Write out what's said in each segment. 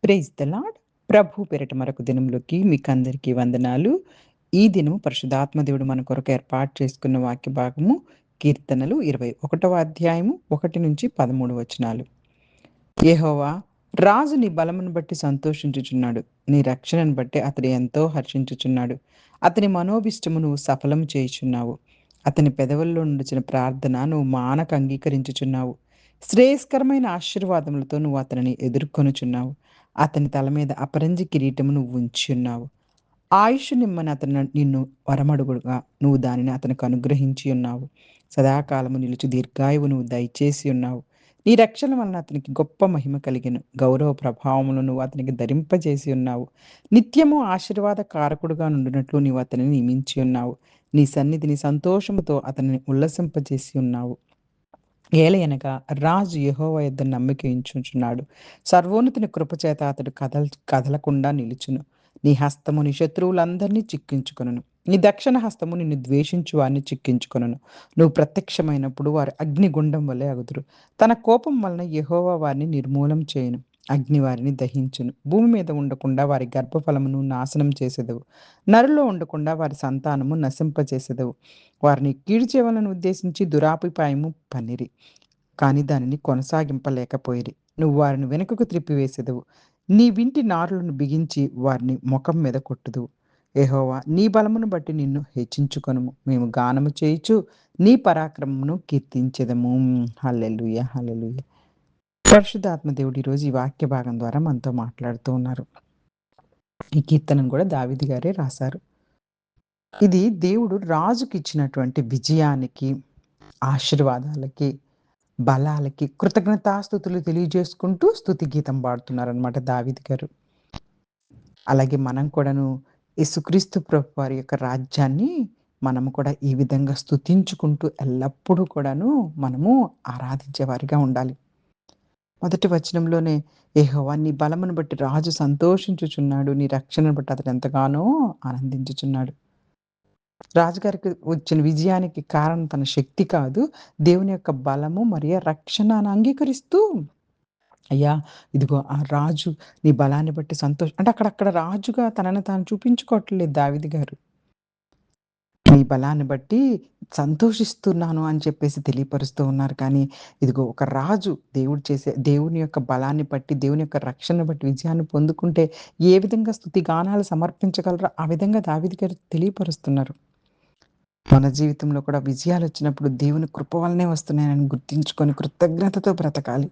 Praise the lord. ప్రభు పేరిట మరొక దినంలోకి మీకందరికీ వందనాలు. ఈ దినము పరిశుద్ధాత్మ దేవుడు మన కొరకు ఏర్పాటు చేసుకున్న వాక్య భాగము కీర్తనలు 21వ అధ్యాయము 1-13 వచనాలు. యెహోవా రాజు నీ బలమును బట్టి సంతోషించుచున్నాడు. నీ రక్షణను బట్టి అతడు ఎంతో హర్షించుచున్నాడు. అతని మనోభిష్టము నువ్వు సఫలం చేయుచున్నావు. అతని పెదవుల్లో నుండిచిన ప్రార్థన నువ్వు మానక అంగీకరించుచున్నావు. శ్రేయస్కరమైన ఆశీర్వాదములతో నువ్వు అతనిని ఎదుర్కొనుచున్నావు. అతని తల మీద అపరంజి కిరీటము నువ్వు ఉంచియున్నావు. ఆయుష్షు నిమ్మని అతను నిన్ను వరమడుగుగా నువ్వు దానిని అతనికి అనుగ్రహించి ఉన్నావు. సదాకాలము నిలుచు దీర్ఘాయువు నువ్వు దయచేసి ఉన్నావు. నీ రక్షణ వలన అతనికి గొప్ప మహిమ కలిగెను. గౌరవ ప్రభావములను నువ్వు అతనికి ధరింపజేసి ఉన్నావు. నిత్యము ఆశీర్వాద కారకుడుగా నుండినట్లు నీవు అతనిని నియమించి ఉన్నావు. నీ సన్నిధిని సంతోషముతో అతనిని ఉల్లసింపజేసి ఉన్నావు. ఏలయనగా రాజు యెహోవా యొద్ద నమ్మిక ఉంచుచున్నాడు. సర్వోన్నతుని కృపచేత అతడు కదలకుండా నిలుచును. నీ హస్తము నీ శత్రువులందరినీ చిక్కించుకొనును. నీ దక్షిణ హస్తము నిన్ను ద్వేషించు వారిని చిక్కించుకొనును. నువ్వు ప్రత్యక్షమైనప్పుడు వారు అగ్నిగుండం వలె అగుదురు. తన కోపం వలన యెహోవా వారిని నిర్మూలం చేయును. అగ్ని వారిని దహించును. భూమి మీద ఉండకుండా వారి గర్భఫలమును నాశనం చేసెదవు. నరులో ఉండకుండా వారి సంతానము నశింపచేసెదవు. వారిని కీడు చేయాలని ఉద్దేశించి దురాభిప్రాయము పన్నిరి. కానీ దానిని కొనసాగింపలేకపోయిరి. నువ్వు వారిని వెనుకకు త్రిప్పివేసెదవు. నీ వింటి నారులను బిగించి వారిని ముఖం మీద కొట్టుదువు. యెహోవా నీ బలమును బట్టి నిన్ను హెచ్చించుకొనుము. మేము గానము చేయుచు నీ పరాక్రమమును కీర్తించెదము. హల్లెలూయా, హల్లెలూయా. పరిశుద్ధాత్మ దేవుడు ఈరోజు ఈ వాక్య భాగం ద్వారా మనతో మాట్లాడుతూ ఉన్నారు. ఈ కీర్తనను కూడా దావీదు గారే రాశారు. ఇది దేవుడు రాజుకి ఇచ్చినటువంటి విజయానికి, ఆశీర్వాదాలకి, బలాలకి కృతజ్ఞతాస్తుతులు తెలియజేసుకుంటూ స్తుతి గీతం పాడుతున్నారనమాట దావీదు గారు. అలాగే మనం కూడాను యేసుక్రీస్తు ప్రభు వారి యొక్క రాజ్యాన్ని మనము కూడా ఈ విధంగా స్తుతించుకుంటూ ఎల్లప్పుడూ కూడాను మనము ఆరాధించే వారిగా ఉండాలి. మొదటి వచనంలోనే యెహోవా నీ బలమును బట్టి రాజు సంతోషించుచున్నాడు. నీ రక్షణను బట్టి అతడు ఎంతగానో ఆనందించుచున్నాడు. రాజుగారికి వచ్చిన విజయానికి కారణం తన శక్తి కాదు. దేవుని యొక్క బలము మరియు రక్షణ అని అంగీకరిస్తూ, అయ్యా! ఇదిగో ఆ రాజు నీ బలాన్ని బట్టి అంటే అక్కడ రాజుగా తనని తాను చూపించుకోవట్లేదు దావీదు గారు. నీ బలాన్ని బట్టి సంతోషిస్తున్నాను అని చెప్పేసి తెలియపరుస్తూ ఉన్నారు. కానీ ఇదిగో ఒక రాజు దేవుని యొక్క బలాన్ని బట్టి, దేవుని యొక్క రక్షణను బట్టి విజయాన్ని పొందుకుంటే ఏ విధంగా స్తుతి గానాలు సమర్పించగలరో ఆ విధంగా దావీదు గారు తెలియపరుస్తున్నారు. మన జీవితంలో కూడా విజయాలొచ్చినప్పుడు దేవుని కృప వల్లనే వస్తున్నాయని గుర్తించుకొని కృతజ్ఞతతో బ్రతకాలి.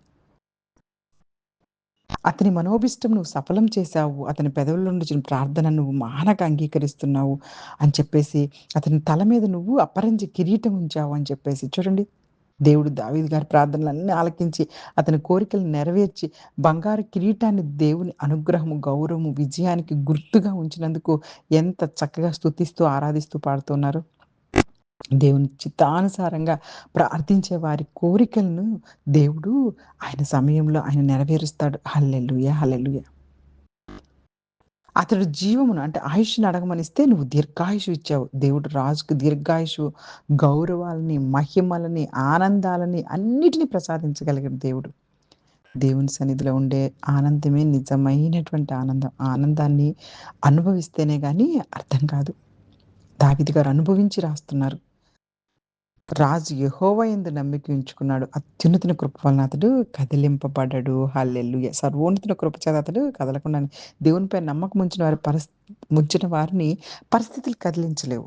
అతని మనోభిష్టం నువ్వు సఫలం చేశావు. అతని పెదవుల నుండి వచ్చిన ప్రార్థన నువ్వు మానక అంగీకరిస్తున్నావు అని చెప్పేసి, అతని తల మీద నువ్వు అపరంజి కిరీటం ఉంచావు అని చెప్పేసి చూడండి. దేవుడు దావీదు గారి ప్రార్థనలన్నీ ఆలకించి, అతని కోరికలు నెరవేర్చి, బంగారు కిరీటాన్ని దేవుని అనుగ్రహము, గౌరవము, విజయానికి గుర్తుగా ఉంచినందుకు ఎంత చక్కగా స్తుతిస్తూ, ఆరాధిస్తూ పాడుతున్నారు. దేవుని చిత్తానుసారంగా ప్రార్థించే వారి కోరికలను దేవుడు ఆయన సమయంలో ఆయన నెరవేరుస్తాడు. హల్లెలూయా! హల్లెలూయా! అతడు జీవమును అంటే ఆయుష్‌ని అడగమనిస్తే నువ్వు దీర్ఘాయుషు ఇచ్చావు. దేవుడు రాజుకు దీర్ఘాయుషు, గౌరవాలని, మహిమలని, ఆనందాలని అన్నిటిని ప్రసాదించగలిగిన దేవుడు. దేవుని సన్నిధిలో ఉండే ఆనందమే నిజమైనటువంటి ఆనందం. ఆనందాన్ని అనుభవిస్తేనే గాని అర్థం కాదు. దావీదు గారు అనుభవించి రాస్తున్నారు. రాజు యెహోవా యందు నమ్మిక ఉంచుకున్నాడు. అత్యున్నతుని కృప వలన అతడు కదిలింపబడడు. హల్లెలూయా! సర్వోన్నతుని కృప చేత అతడు కదలకుండా దేవునిపై నమ్మకం ఉంచిన వారిని పరిస్థితులు కదిలించలేవు.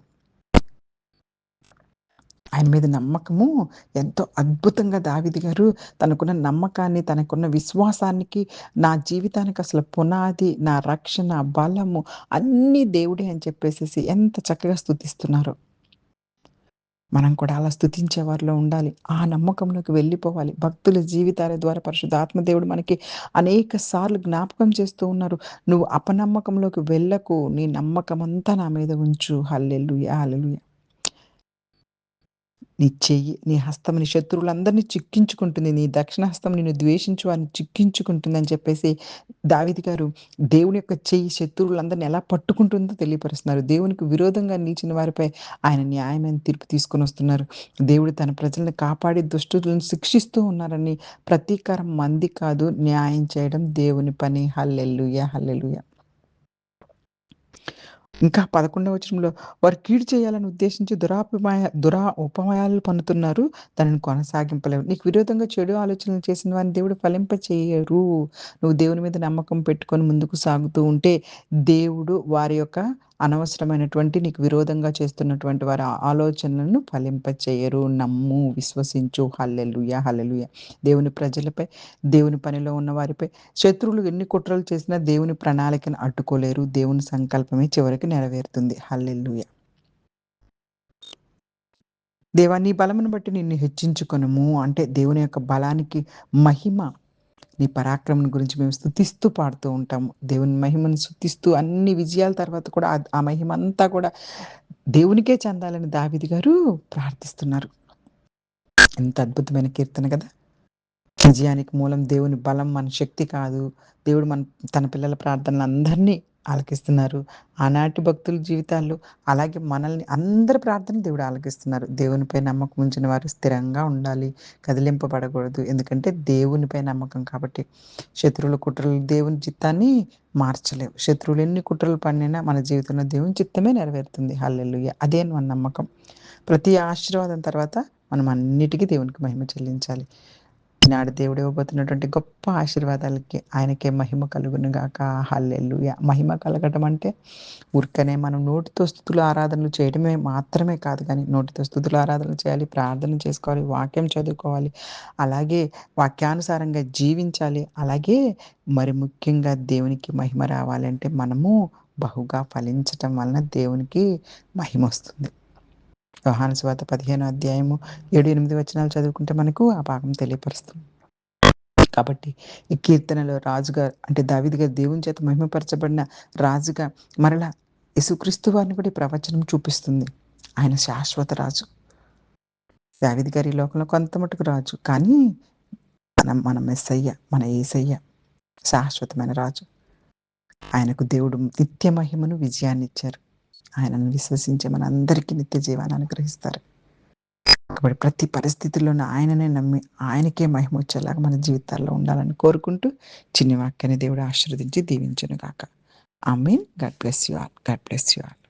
ఆయన మీద నమ్మకము ఎంతో అద్భుతంగా దావీదు గారు తనకున్న నమ్మకాన్ని, తనకున్న విశ్వాసానికి, నా జీవితానికి అసలు పునాది, నా రక్షణ, బలము అన్నీ దేవుడే అని చెప్పేసేసి ఎంత చక్కగా స్తుతిస్తున్నారో. మనం కూడా అలా స్తుతించే వారిలో ఉండాలి. ఆ నమ్మకంలోకి వెళ్ళిపోవాలి. భక్తుల జీవితాల ద్వారా పరిశుద్ధాత్మ దేవుడు మనకి అనేక సార్లు జ్ఞాపకం చేస్తూ ఉన్నారు. నువ్వు అపనమ్మకంలోకి వెళ్ళకు. నీ నమ్మకమంతా నా మీద ఉంచు. హల్లెలూయా! హల్లెలూయా! నీ చెయ్యి, నీ హస్తం నీ శత్రువులందరిని చిక్కించుకుంటుంది. నీ దక్షిణ హస్తం నిన్ను ద్వేషించు వారిని చిక్కించుకుంటుందని చెప్పేసి దావీదు గారు దేవుని యొక్క చెయ్యి శత్రువులందరిని ఎలా పట్టుకుంటుందో తెలియపరుస్తున్నారు. దేవునికి విరోధంగా నిలిచిన వారిపై ఆయన న్యాయమైన తీర్పు తీసుకొనొస్తున్నారు. దేవుడు తన ప్రజలను కాపాడి దుష్టులను శిక్షిస్తూ ఉన్నారని ప్రతీకారం మంది కాదు, న్యాయం చేయడం దేవుని పని. హల్లెలూయా! హల్లెలూయా! ఇంకా 11వ వచనంలో వారు కీడు చేయాలని ఉద్దేశించి ఉపమాయాలు పన్నుతున్నారు. దానిని కొనసాగింపలేవు. నీకు విరోధంగా చెడు ఆలోచనలు చేసిన వారిని దేవుడు ఫలింపచేయరు. నువ్వు దేవుని మీద నమ్మకం పెట్టుకొని ముందుకు సాగుతూ ఉంటే, దేవుడు వారి యొక్క అనవసరమైనటువంటి నీకు విరోధంగా చేస్తున్నటువంటి వారి ఆలోచనలను ఫలింపచేయరు. నమ్ము, విశ్వసించు. హల్లెలూయా! హల్లెలూయా! దేవుని ప్రజలపై, దేవుని పనిలో ఉన్న వారిపై శత్రువులు ఎన్ని కుట్రలు చేసినా దేవుని ప్రణాళికను అడ్డుకోలేరు. దేవుని సంకల్పమే చివరికి నెరవేరుతుంది. హల్లెలూయా! దేవా! నీ బలమును బట్టి నిన్ను హెచ్చించుకొనుము. అంటే దేవుని యొక్క బలానికి మహిమ, నీ పరాక్రమం గురించి మేము స్తుతిస్తూ పాడుతూ ఉంటాము. దేవుని మహిమను స్తుతిస్తూ అన్ని విజయాల తర్వాత కూడా ఆ మహిమంతా కూడా దేవునికే చెందాలని దావీదు గారు ప్రార్థిస్తున్నారు. ఎంత అద్భుతమైన కీర్తన గదా! విజయానికి మూలం దేవుని బలం, మన శక్తి కాదు. దేవుడు తన పిల్లల ప్రార్థనలందరినీ ఆలకిస్తున్నారు. ఆనాటి భక్తుల జీవితాల్లో అలాగే మనల్ని అందరి ప్రార్థనలు దేవుడు ఆలకిస్తున్నారు. దేవునిపై నమ్మకం ఉంచిన వారు స్థిరంగా ఉండాలి. కదిలింపబడకూడదు. ఎందుకంటే దేవునిపై నమ్మకం కాబట్టి. శత్రువుల కుట్రలు దేవుని చిత్తాన్ని మార్చలేవు. శత్రువులు ఎన్ని కుట్రలు పన్నినా మన జీవితంలో దేవుని చిత్తమే నెరవేరుతుంది. హల్లెలూయా! అదే మన నమ్మకం. ప్రతి ఆశీర్వాదం తర్వాత మనం అన్నిటికి దేవునికి మహిమ చెల్లించాలి. ఈనాడు దేవుడు ఇవ్వబోతున్నటువంటి గొప్ప ఆశీర్వాదాలకి ఆయనకే మహిమ కలుగును గాక. హల్లెలూయా! మహిమ కలగటం అంటే ఊరికనే మనం నోటితో స్తుతులు, ఆరాధనలు చేయడమే మాత్రమే కాదు గానీ, నోటితో స్తుతులు, ఆరాధనలు చేయాలి, ప్రార్థన చేసుకోవాలి, వాక్యం చదువుకోవాలి, అలాగే వాక్యానుసారంగా జీవించాలి. అలాగే మరి ముఖ్యంగా దేవునికి మహిమ రావాలంటే మనము బహుగా ఫలించటం వలన దేవునికి మహిమొస్తుంది. యోహాను సువార్త 15 అధ్యాయము 7, 8 వచనాలు చదువుకుంటే మనకు ఆ భాగం తెలియపరుస్తుంది. కాబట్టి ఈ కీర్తనలో రాజుగా అంటే దావీదు గారు దేవుని చేత మహిమపరచబడిన రాజుగా మరలా యేసుక్రీస్తు వారిని కూడా ఈ ప్రవచనం చూపిస్తుంది. ఆయన శాశ్వత రాజు. దావీదు గారు ఈ లోకంలో కొంత మట్టుకు రాజు. కానీ మన మెస్సయ్య, మన యేసయ్య శాశ్వతమైన రాజు. ఆయనకు దేవుడు నిత్య మహిమను, విజయాన్నిచ్చారు. ఆయనను విశ్వసించే మనందరికీ నిత్య జీవాన్ని అనుగ్రహిస్తారు. కాబట్టి ప్రతి పరిస్థితిలోనూ ఆయననే నమ్మి, ఆయనకే మహిమొచ్చేలాగా మన జీవితాల్లో ఉండాలని కోరుకుంటూ, చిన్ని వాక్యాన్ని దేవుడు ఆశీర్వదించి దీవించును గాక. Amen. God bless you all. God bless you all.